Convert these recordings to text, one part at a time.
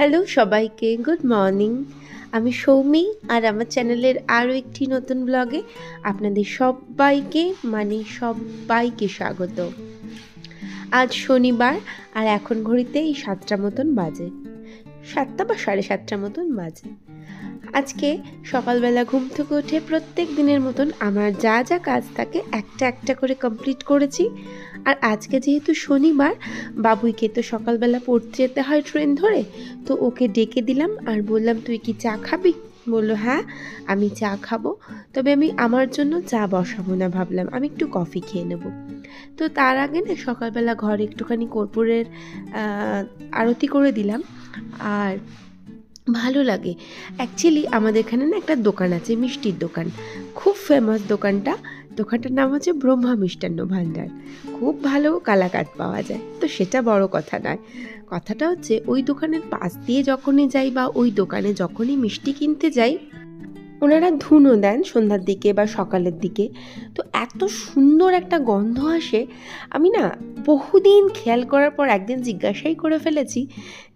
Hello সবাইকে, good morning. আমি সৌমি আর আমার চ্যানেলের আরও একটি নতুন ব্লগে আপনাদের সবাইকে স্বাগত। আজ শনিবার আর এখন ঘড়িতে এই 7টা মতন বাজে, 7টা বা 7:30 মতন বাজে। আজকে সকালবেলা ঘুম থেকে উঠে প্রত্যেক দিনের মতন আমার যা যা কাজ থাকে একটা একটা করে কমপ্লিট করেছি। আর আজকে যেহেতু শনিবার, বাবুইকে তো সকালবেলা পড়তে যেতে হয় ট্রেন ধরে, তো ওকে ডেকে দিলাম আর বললাম, তুই কি চা খাবি? বললো হ্যাঁ আমি চা খাবো, তবে আমি আমার জন্য চা বসাবো না, ভাবলাম আমি একটু কফি খেয়ে নেব। তো তার আগে না সকালবেলা ঘরে একটুখানি কর্পূরের আরতি করে দিলাম। আর ভালো লাগে অ্যাকচুয়ালি। আমাদের এখানে না একটা দোকান আছে, মিষ্টির দোকান, খুব ফেমাস দোকানটার নাম হচ্ছে ব্রহ্মা মিষ্টান্ন ভাণ্ডার। খুব ভালো কালাকাঁদ পাওয়া যায়। তো সেটা বড় কথা নয়, কথাটা হচ্ছে ওই দোকানের পাশ দিয়ে যখনই যাই বা ওই দোকানে যখনই মিষ্টি কিনতে যাই, ওনারা ধুনো দেন সন্ধ্যার দিকে বা সকালের দিকে। তো এত সুন্দর একটা গন্ধ আসে, আমি না বহুদিন খেয়াল করার পর একদিন জিজ্ঞাসাই করে ফেলেছি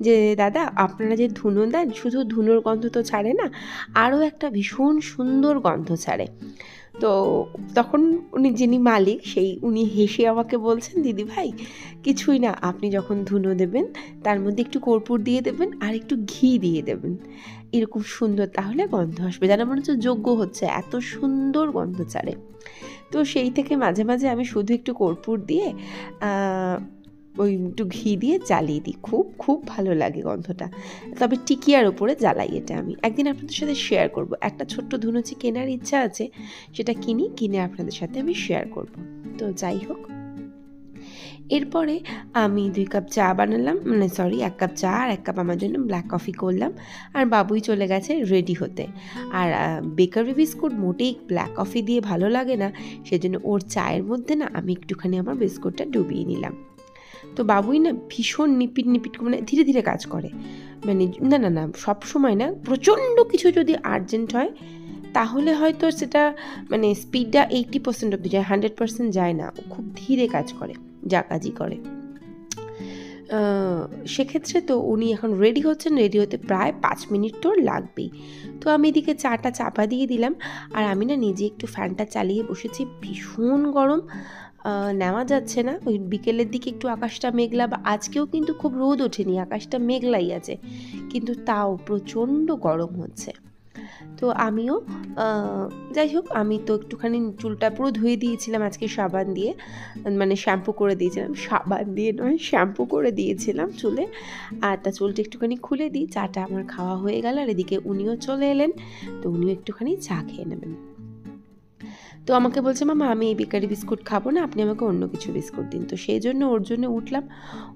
যে দাদা আপনারা যে ধুনো দেন, শুধু ধুনোর গন্ধ তো ছাড়ে না, আরও একটা ভীষণ সুন্দর গন্ধ ছাড়ে। তো তখন যিনি মালিক উনি হেসে আমাকে বলছেন, দিদি ভাই কিছুই না, আপনি যখন ধুনো দেবেন তার মধ্যে একটু কর্পূর দিয়ে দেবেন আর একটু ঘি দিয়ে দেবেন, এরকম সুন্দর তাহলে গন্ধ আসবে, যেন মনে হচ্ছে যজ্ঞ হচ্ছে, এত সুন্দর গন্ধ ছাড়ে। তো সেই থেকে মাঝে মাঝে আমি শুধু একটু কর্পূর দিয়ে ওই একটু ঘি দিয়ে জ্বালিয়ে দিই, খুব খুব ভালো লাগে গন্ধটা। তবে টিকিয়ার ওপরে জ্বালাই এটা। আমি একদিন আপনাদের সাথে শেয়ার করব, একটা ছোট্ট ধুনুচি কেনার ইচ্ছা আছে, সেটা কিনে আপনাদের সাথে আমি শেয়ার করব। তো যাই হোক, এরপরে আমি 2 কাপ চা বানালাম, 1 কাপ চা আর 1 কাপ আমার জন্য ব্ল্যাক কফি করলাম। আর বাবুই চলে গেছে রেডি হতে। আর বেকারি বিস্কুট মোটেই ব্ল্যাক কফি দিয়ে ভালো লাগে না, সেজন্য ওর চায়ের মধ্যে না আমি একটুখানি আমার বিস্কুটটা ডুবিয়ে নিলাম। তো বাবুই না ভীষণ নিপিট মানে ধীরে ধীরে কাজ করে, মানে না সব সময় না, প্রচণ্ড কিছু যদি আর্জেন্ট হয় তাহলে হয়তো সেটা মানে স্পিডটা 80% অব্দি যায়, 100% যায় না। ও খুব ধীরে কাজ করে, যা কাজই করে। সেক্ষেত্রে তো উনি এখন রেডি হচ্ছেন, রেডি হতে প্রায় 5 মিনিট তো লাগবেই। তো আমি এদিকে চাটা চাপা দিয়ে দিলাম, আর আমি না নিজে একটু ফ্যানটা চালিয়ে বসেছি, ভীষণ গরম, নেওয়া যাচ্ছে না। ওই বিকেলের দিকে একটু আকাশটা মেঘলা, বা আজকেও কিন্তু খুব রোদ ওঠেনি, আকাশটা মেঘলাই আছে, কিন্তু তাও প্রচণ্ড গরম হচ্ছে। তো আমিও যাই হোক, আমি তো একটুখানি চুলটা পুরো ধুয়ে দিয়েছিলাম আজকে সাবান দিয়ে, মানে শ্যাম্পু করে দিয়েছিলাম, সাবান দিয়ে নয় শ্যাম্পু করে দিয়েছিলাম চুলে। আর তা চুলটা একটুখানি খুলে দিই, চাটা আমার খাওয়া হয়ে গেল। আর এদিকে উনিও চলে এলেন, তো উনিও একটুখানি চা খেয়ে নেবেন। তো আমাকে বলছে, মামা আমি এই বেকারি বিস্কুট খাবো না, আপনি আমাকে অন্য কিছু বিস্কুট দিন। তো সেই জন্য ওর জন্য উঠলাম,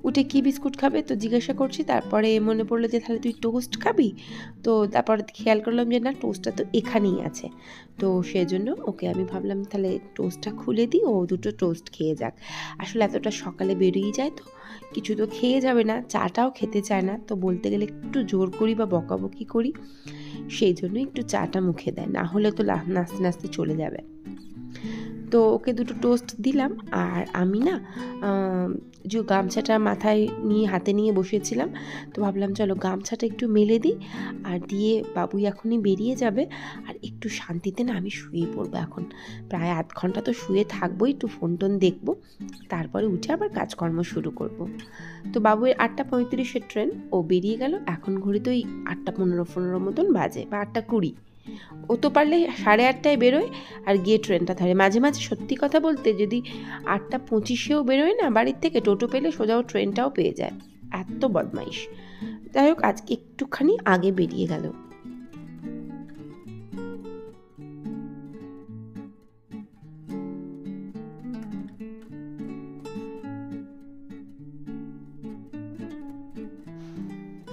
উঠে কি বিস্কুট খাবে তো জিজ্ঞাসা করছি। তারপরে মনে পড়লো যে তাহলে তুই টোস্ট খাবি। তো তারপরে খেয়াল করলাম যে না, টোস্টটা তো এখানেই আছে। তো সেজন্য ওকে আমি ভাবলাম তাহলে টোস্টটা খুলে দিই, ও দুটো টোস্ট খেয়ে যাক। আসলে এতটা সকালে বেরিয়ে যায় তো কিছু তো খেয়ে যাবে না, চাটাও খেতে চায় না, তো বলতে গেলে একটু জোর করি বা বকাবকি করি, সেই জন্য একটু চাটা মুখে দেয়, না হলে তো নাচতে নাচতে চলে যাবে। তো ওকে দুটো টোস্ট দিলাম। আর আমি না যে গামছাটা মাথায় হাতে নিয়ে বসেছিলাম, তো ভাবলাম চলো গামছাটা একটু মেলে দিই, আর দিয়ে বাবুই এখনই বেরিয়ে যাবে, আর একটু শান্তিতে না আমি শুয়ে পড়বো। এখন প্রায় 1/2 ঘন্টা তো শুয়ে থাকবোই, একটু ফোন টোন দেখবো, তারপরে উঠে আবার কাজকর্ম শুরু করব। তো বাবুর 8:35-এর ট্রেন, ও বেরিয়ে গেল। এখন ঘড়িতে ওই 8:15 মতন বাজে, বা 8:20। ও তো পারলে 8:30টায় বেরোয় আর গিয়ে ট্রেনটা ধরে। মাঝে মাঝে সত্যি কথা বলতে যদি 8:25-এও বেরোয় না বাড়ির থেকে, টোটো পেলে সোজা ও ট্রেনটাও পেয়ে যায়, এত বদমাইশ। যাই হোক, আজকে একটুখানি আগে বেরিয়ে গেল।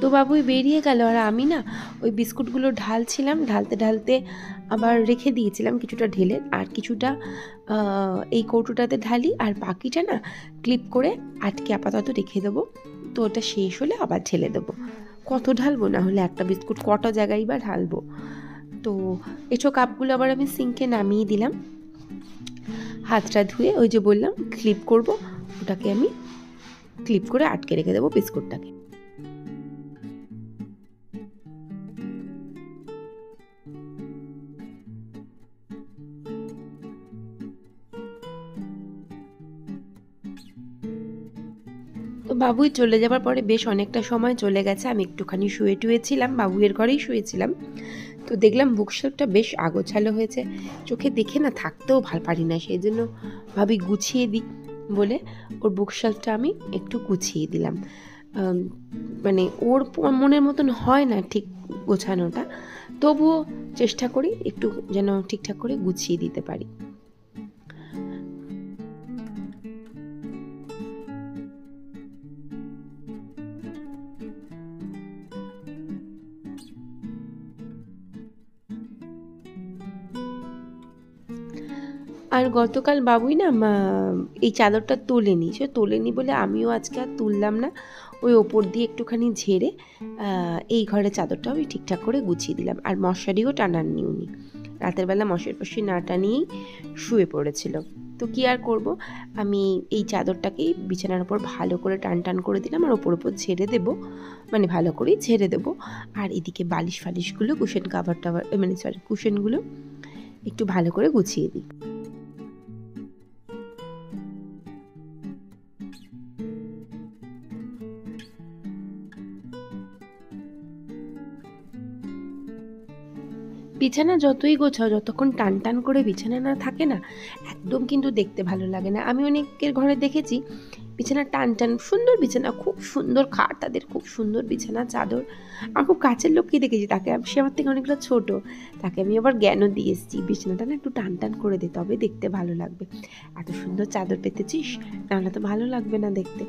তো বাবুই বেরিয়ে গেল, আর আমি না ওই বিস্কুটগুলো ঢালছিলাম, ঢালতে ঢালতে আবার রেখে দিয়েছিলাম কিছুটা ঢেলে, আর কিছুটা এই কৌটোটাতে ঢালি, আর বাকিটা না ক্লিপ করে আটকে আপাতত রেখে দেবো। তো ওটা শেষ হলে আবার ঢেলে দেবো। কত ঢালবো, না হলে একটা বিস্কুট কটা জায়গায় বা ঢালবো। তো এঁচো কাপগুলো আবার আমি সিঙ্কে নামিয়ে দিলাম, হাতটা ধুয়ে ওই যে বললাম ক্লিপ করব, ওটাকে আমি ক্লিপ করে আটকে রেখে দেবো বিস্কুটটাকে। তো বাবুই চলে যাবার পরে বেশ অনেকটা সময় চলে গেছে, আমি একটুখানি শুয়ে টুয়েছিলাম, বাবুইয়ের ঘরেই শুয়েছিলাম। তো দেখলাম বুকশেলফটা বেশ আগোছালো হয়েছে, চোখে দেখে না থাকতেও ভাল পারি না, সেই জন্য ভাবি গুছিয়ে দিই বলে ওর বুকশেলফটা আমি একটু গুছিয়ে দিলাম। মানে ওর মনের মতন হয় না ঠিক গোছানোটা, তবুও চেষ্টা করি একটু যেন ঠিকঠাক করে গুছিয়ে দিতে পারি। আর গতকাল বাবুই না এই চাদরটা তোলেনি, সে তোলেনি বলে আমিও আজকে আর তুললাম না, ওই ওপর দিয়ে একটুখানি ঝেড়ে এই ঘরের চাদরটা আমি ঠিকঠাক করে গুছিয়ে দিলাম। আর মশারিও টানাননি উনি, রাতের বেলা মশারি ফশারি না টানিয়েই শুয়ে পড়েছিল। তো কি আর করব, আমি এই চাদরটাকেই বিছানার উপর ভালো করে টান টান করে দিলাম আর ওপর ঝেড়ে দেবো, মানে ভালো করেই ঝেড়ে দেবো। আর এদিকে বালিশ ফালিশগুলো, কুশন কাভার টাভার, মানে সরি কুশনগুলো একটু ভালো করে গুছিয়ে দিই। বিছানা যতই গোছাও, যতক্ষণ টান টান করে বিছানা না থাকে না, একদম কিন্তু দেখতে ভালো লাগে না। আমি অনেকের ঘরে দেখেছি বিছানা টান টান, সুন্দর বিছানা, খুব সুন্দর খাট, তাদের খুব সুন্দর বিছানা চাদর। আর খুব কাছের লোককেই দেখেছি, তাকে সে আমার থেকে অনেকগুলো ছোট, তাকে আমি আবার জ্ঞানও দিয়ে এসেছি, বিছানাটা না একটু টান টান করে দে, তবে দেখতে ভালো লাগবে। এত সুন্দর চাদর পেতেছিস, নাহলে তো ভালো লাগবে না দেখতে।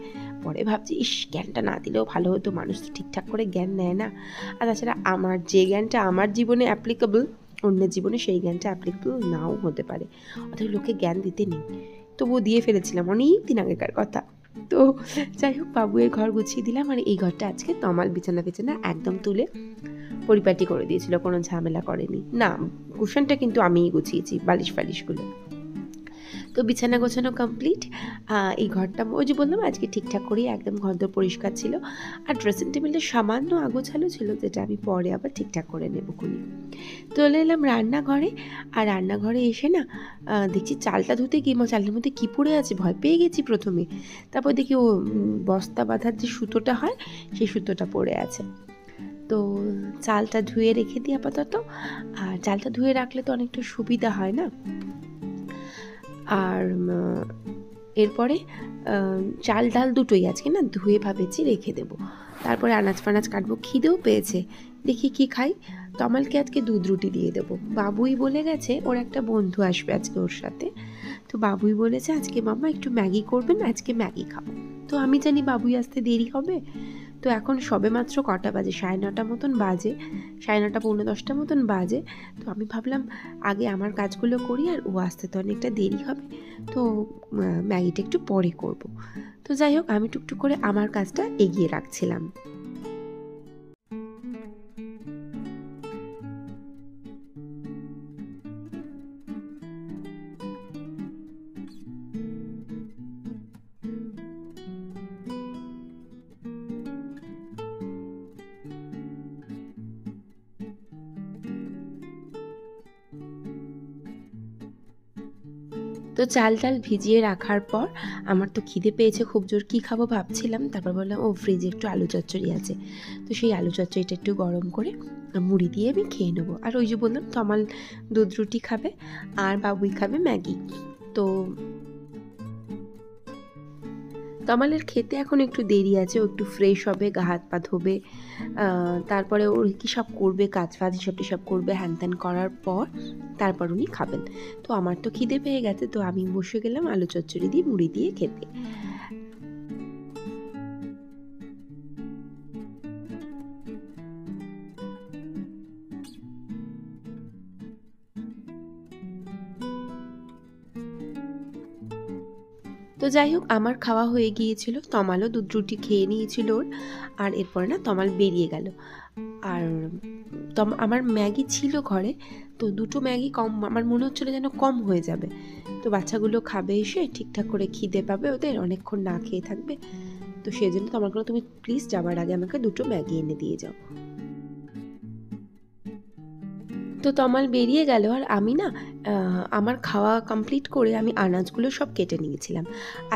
পরে ভাবছি, ইস, জ্ঞানটা না দিলেও ভালো হতো, মানুষ তো ঠিকঠাক করে জ্ঞান নেয় না। আর তাছাড়া আমার যে জ্ঞানটা আমার জীবনে অ্যাপ্লিকেবল, অন্যের জীবনে সেই জ্ঞানটা অ্যাপ্লিকেবল নাও হতে পারে, অথচ লোকে জ্ঞান দিতে নেই, তবুও দিয়ে ফেলেছিলাম অনেক দিন আগেকার কথা। তো যাই হোক, বাবুয়ের ঘর গুছিয়ে দিলাম, আর এই ঘরটা আজকে তমাল বিছানা একদম তুলে পরিপাটি করে দিয়েছিল, কোনো ঝামেলা করেনি। না, কুশনটা কিন্তু আমিই গুছিয়েছি, বালিশ ফালিশগুলো। তো বিছানা গোছানো কমপ্লিট। এই ঘরটা ওই যে বললাম আজকে ঠিকঠাক করেই একদম ঘরদোর পরিষ্কার ছিল। আর ড্রেসিং টেবিলটা সামান্য আগোছালো ছিল, যেটা আমি পরে আবার ঠিকঠাক করে নেবো খুনি। চলে এলাম রান্নাঘরে। আর রান্নাঘরে এসে না দেখছি চালটা ধুতে গিয়ে চালের মধ্যে কী পড়ে আছে, ভয় পেয়ে গেছি প্রথমে। তারপর দেখি ও বস্তা বাঁধার যে সুতোটা হয়, সেই সুতোটা পড়ে আছে। তো চালটা ধুয়ে রেখে দিই আপাতত। আর চালটা ধুয়ে রাখলে তো অনেকটা সুবিধা হয় না। আর এরপরে চাল ডাল দুটোই আজকে না ধুয়ে ভাবেছি রেখে দেবো, তারপরে আনাজ ফানাজ কাটবো। খিদেও পেয়েছে, দেখি কি খাই। তমালকে আজকে দুধ রুটি দিয়ে দেবো। বাবুই বলে গেছে ওর একটা বন্ধু আসবে আজকে ওর সাথে, তো বাবুই বলেছে আজকে মামা একটু ম্যাগি করবেন, আজকে ম্যাগি খাবো। তো আমি জানি বাবুই আসতে দেরি হবে, তো এখন সবে মাত্র কটা বাজে, 9:30 মতন বাজে, 9:30 পৌনে 10টা মতন বাজে। তো আমি ভাবলাম আগে আমার কাজগুলো করি, আর ও আসতে তো অনেকটা দেরি হবে, তো ম্যাগিটা একটু পরে করব। তো যাই হোক, আমি টুকটুক করে আমার কাজটা এগিয়ে রাখছিলাম। তো চাল টাল ভিজিয়ে রাখার পর আমার তো খিদে পেয়েছে খুব জোর, কী খাবো ভাবছিলাম, তারপর বললাম ও ফ্রিজে একটু আলু চচ্চড়ি আছে, তো সেই আলু চচ্চড়িটা একটু গরম করে মুড়ি দিয়ে আমি খেয়ে নেবো। আর ওই যে বললাম তমাল দুধ রুটি খাবে আর বাবুই খাবে ম্যাগি। তো তমালের খেতে এখন একটু দেরি আছে, ও একটু ফ্রেশ হবে, গা হাত পা ধোবে, তারপরে ওর কী সব করবে, কাজ ফাজ সব করবে, হ্যান ত্যান করার পর তারপর উনি খাবেন। তো আমার তো খিদে পেয়ে গেছে, তো আমি বসে গেলাম আলু চচ্চড়ি দিয়ে মুড়ি দিয়ে খেতে। তো যাই হোক, আমার খাওয়া হয়ে গিয়েছিল, তমালও দুধ রুটি খেয়ে নিয়েছিল ওর। আর এরপরে না তমাল বেরিয়ে গেল। আর আমার ম্যাগি ছিল ঘরে, তো দুটো ম্যাগি কম, আমার মনে হচ্ছিলো যেন কম হয়ে যাবে। তো বাচ্চাগুলো খাবে এসে, ঠিকঠাক করে খিদে পাবে ওদের, অনেকক্ষণ না খেয়ে থাকবে। তো সেই জন্য তো আমার বললো তুমি প্লিজ যাবার আগে আমাকে দুটো ম্যাগি এনে দিয়ে যাও। তো তমাল বেরিয়ে গেল, আর আমি না আমার খাওয়া কমপ্লিট করে আমি আনাজগুলো সব কেটে নিয়েছিলাম।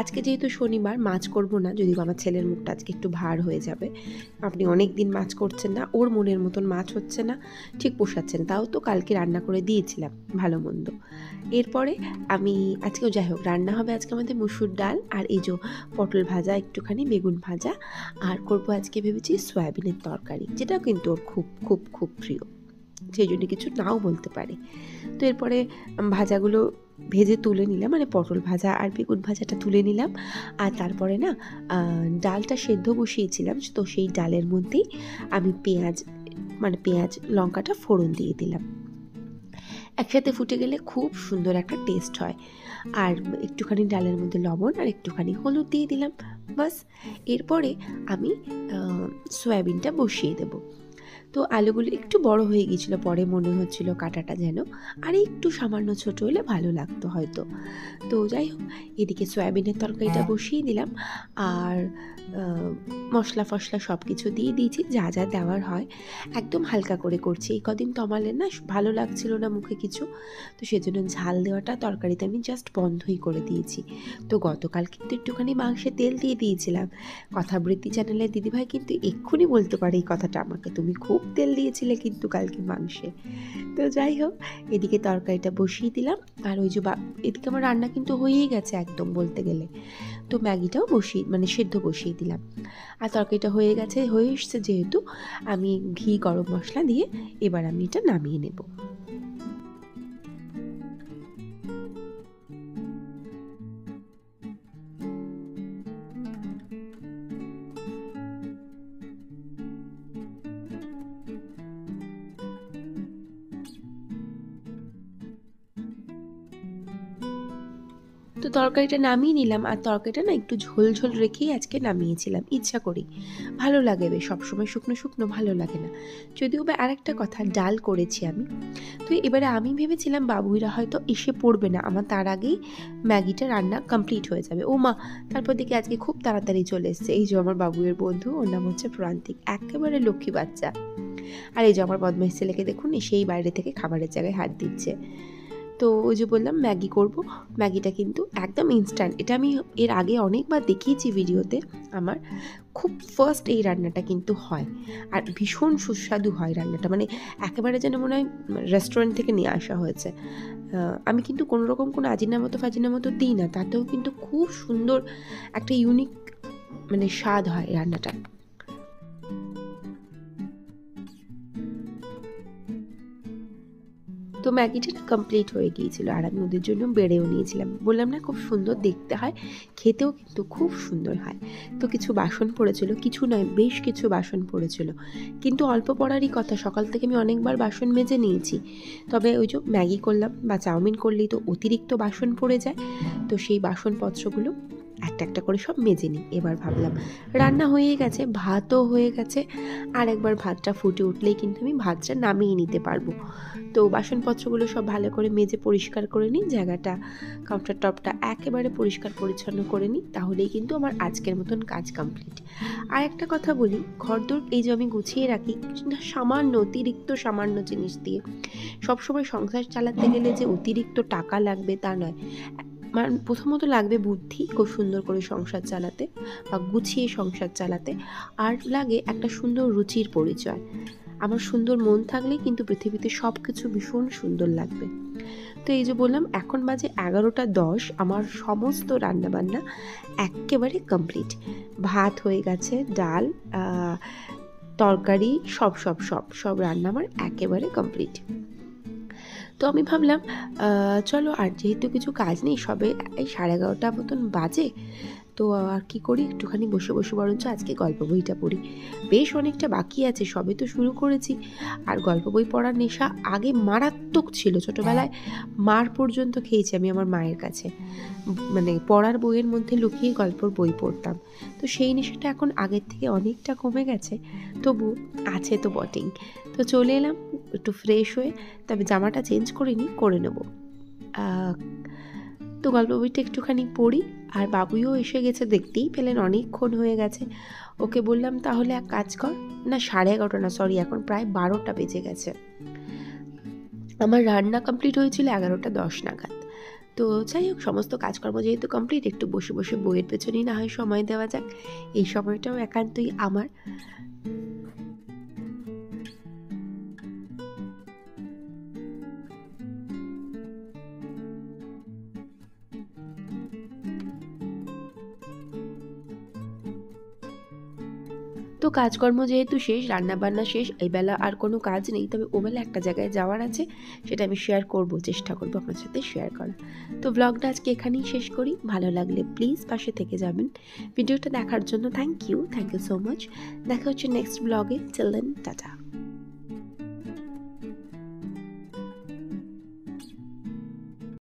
আজকে যেহেতু শনিবার মাছ করব না, যদিও আমার ছেলের মুখটা আজকে একটু ভার হয়ে যাবে। আপনি অনেক দিন মাছ করছেন না, ওর মনের মতন মাছ হচ্ছে না, ঠিক পোষাচ্ছে না। তাও তো কালকে রান্না করে দিয়েছিলাম ভালো মন্দ। এরপরে আমি আজকেও যাই হোক রান্না হবে আজকে আমাদের মুসুর ডাল, আর এই যে পটল ভাজা, একটুখানি বেগুন ভাজা, আর করবো আজকে ভেবেছি সয়াবিনের তরকারি, যেটা কিন্তু ওর খুব খুব খুব প্রিয়, সেই জন্য কিছু নাও বলতে পারে। তো এরপরে ভাজাগুলো ভেজে তুলে নিলাম, মানে পটল ভাজা আর বেগুন ভাজাটা তুলে নিলাম। আর তারপরে না ডালটা সেদ্ধ বসিয়েছিলাম, তো সেই ডালের মধ্যেই আমি পেঁয়াজ লঙ্কাটা ফোড়ন দিয়ে দিলাম। একসাথে ফুটে গেলে খুব সুন্দর একটা টেস্ট হয়। আর একটুখানি ডালের মধ্যে লবণ আর একটুখানি হলুদ দিয়ে দিলাম, বাস। এরপরে আমি সয়াবিনটা বসিয়ে দেবো। তো আলুগুলো একটু বড় হয়ে গিয়েছিলো, পরে মনে হচ্ছিল কাটাটা যেন আর একটু সামান্য ছোট হলে ভালো লাগতো হয়তো। তো যাই হোক, এদিকে সয়াবিনের তরকারিটা বসিয়ে দিলাম, আর মশলা ফসলা সব কিছু দিয়ে দিয়েছি, যা যা দেওয়ার হয়। একদম হালকা করে করছি, এই কদিন তমালের না ভালো লাগছিল না মুখে কিছু, তো সেজন্য ঝাল দেওয়াটা তরকারিতে আমি জাস্ট বন্ধই করে দিয়েছি। তো গতকাল কিন্তু একটুখানি মাংসে তেল দিয়ে দিয়েছিলাম। কথাবৃত্তি চ্যানেলের দিদিভাই কিন্তু এক্ষুনি বলতে পারে এই কথাটা আমাকে, তুমি খুব তেল দিয়েছিলে কিন্তু কালকে মাংসে। তো যাই হোক, এদিকে তরকারিটা বসিয়ে দিলাম, আর ওই যে এদিকে আমার রান্না কিন্তু হয়েই গেছে একদম বলতে গেলে। তো ম্যাগিটাও সেদ্ধ বসিয়ে দিলাম, আর তরকারিটা হয়ে এসছে যেহেতু, আমি ঘি গরম মশলা দিয়ে এবার আমি এটা নামিয়ে নেব। তো তরকারিটা নামিয়ে নিলাম, আর তরকারিটা না একটু ঝোল ঝোল রেখেই আজকে নামিয়েছিলাম ইচ্ছা করি, ভালো লাগে বেশ, সবসময় শুকনো শুকনো ভালো লাগে না। যদিও বা আরেকটা কথা, ডাল করেছি আমি। তো এবারে আমি ভেবেছিলাম বাবুইরা হয়তো এসে পড়বে না, আমার তার আগেই ম্যাগিটা রান্না কমপ্লিট হয়ে যাবে। ও মা, তারপর দেখি আজকে খুব তাড়াতাড়ি চলে এসছে। এই যে আমার বাবুয়ের বন্ধু, ওর নাম হচ্ছে প্রান্তিক, একেবারে লক্ষ্মী বাচ্চা। আর এই যে আমার বদমাইশ ছেলেকে দেখুন, সেই বাইরে থেকে খাবারের জায়গায় হাত দিচ্ছে। তো ওই যে বললাম ম্যাগি করব, ম্যাগিটা কিন্তু একদম ইনস্ট্যান্ট। এটা আমি এর আগে অনেকবার দেখিয়েছি ভিডিওতে, আমার খুব ফার্স্ট এই রান্নাটা কিন্তু হয়, আর ভীষণ সুস্বাদু হয় রান্নাটা, মানে একেবারে যেন মনে হয় রেস্টুরেন্ট থেকে নিয়ে আসা হয়েছে। আমি কিন্তু কোনো রকম কোনো ফাজিনামতো দিই না, তাতেও কিন্তু খুব সুন্দর একটা ইউনিক মানে স্বাদ হয় রান্নাটা। তো ম্যাগিটা কমপ্লিট হয়ে গিয়েছিল, আর আমি ওদের জন্য বেড়েও নিয়েছিলাম। বললাম না খুব সুন্দর দেখতে হয়, খেতেও কিন্তু খুব সুন্দর হয়। তো কিছু বাসন পড়েছিল, কিছু নয় বেশ কিছু বাসন পড়েছিল, কিন্তু অল্প পড়ারই কথা, সকাল থেকে আমি অনেকবার বাসন মেজে নিয়েছি। তবে ওই যে ম্যাগি করলাম বা চাউমিন করলেই তো অতিরিক্ত বাসন পড়ে যায়, তো সেই বাসনপত্রগুলো একটা একটা করে সব মেজে নিই। এবার ভাবলাম রান্না হয়ে গেছে, ভাতও হয়ে গেছে, আর একবার ভাতটা ফুটে উঠলেই কিন্তু আমি ভাতটা নামিয়ে নিতে পারবো। তো বাসনপত্রগুলো সব ভালো করে মেজে পরিষ্কার করে নিই, জায়গাটা কাউন্টার টপটা একেবারে পরিষ্কার পরিচ্ছন্ন করে নিই, তাহলেই কিন্তু আমার আজকের মতন কাজ কমপ্লিট। আর একটা কথা বলি, ঘরদোর এই যে আমি গুছিয়ে রাখি সামান্য অতিরিক্ত সামান্য জিনিস দিয়ে। সবসময় সংসার চালাতে গেলে যে অতিরিক্ত টাকা লাগবে তা নয়, মানে প্রথমত লাগবে বুদ্ধি খুব সুন্দর করে সংসার চালাতে বা গুছিয়ে সংসার চালাতে, আর লাগে একটা সুন্দর রুচির পরিচয়। আমার সুন্দর মন থাকলেই কিন্তু পৃথিবীতে সব কিছু ভীষণ সুন্দর লাগবে। তো এই যে বললাম এখন বাজে 11:10, আমার সমস্ত রান্নাবান্না একেবারে কমপ্লিট। ভাত হয়ে গেছে, ডাল, তরকারি, সব সব সব সব রান্না আমার একেবারে কমপ্লিট। তো আমি ভাবলাম চলো, আর যেহেতু কিছু কাজ নেই, সবে এই 11:30 মতন বাজে, তো আর কি করি, একটুখানি বসে বসে বরঞ্চ আজকে গল্প বইটা পড়ি। বেশ অনেকটা বাকি আছে, সবে তো শুরু করেছি। আর গল্প বই পড়ার নেশা আগে মারাত্মক ছিল, ছোটোবেলায় মার পর্যন্ত খেয়েছি আমি আমার মায়ের কাছে, মানে পড়ার বইয়ের মধ্যে লুকিয়ে গল্পর বই পড়তাম। তো সেই নেশাটা এখন আগের থেকে অনেকটা কমে গেছে, তবু আছে তো বটেই। তো চলে এলাম একটু ফ্রেশ হয়ে, তবে জামাটা চেঞ্জ করে নেব। তো গল্প বইটা একটুখানি পড়ি, আর বাবুইও এসে গেছে, দেখতেই পেলেন অনেকক্ষণ হয়ে গেছে। ওকে বললাম তাহলে এক কাজ কর, না 11:30 না সরি, এখন প্রায় 12টা বেজে গেছে। আমার রান্না কমপ্লিট হয়েছিল 11:10 নাগাদ। তো যাই হোক, সমস্ত কাজকর্ম যেহেতু কমপ্লিট, একটু বসে বসে বইয়ের পেছনেই না হয় সময় দেওয়া যাক। এই সময়টাও একান্তই আমার। তো কাজকর্ম যেহেতু শেষ, রান্নাবান্না শেষ, এই বেলা আর কোনো কাজ নেই, তবে ওবেলা একটা জায়গায় যাওয়ার আছে, সেটা আমি শেয়ার করব, চেষ্টা করব আপনার সাথে শেয়ার করা। তো ব্লগটা আজকে এখানেই শেষ করি। ভালো লাগলে প্লিজ পাশে থেকে যাবেন। ভিডিওটা দেখার জন্য থ্যাংক ইউ সো মাচ। দেখা হচ্ছে নেক্সট ব্লগে। Till then, tata.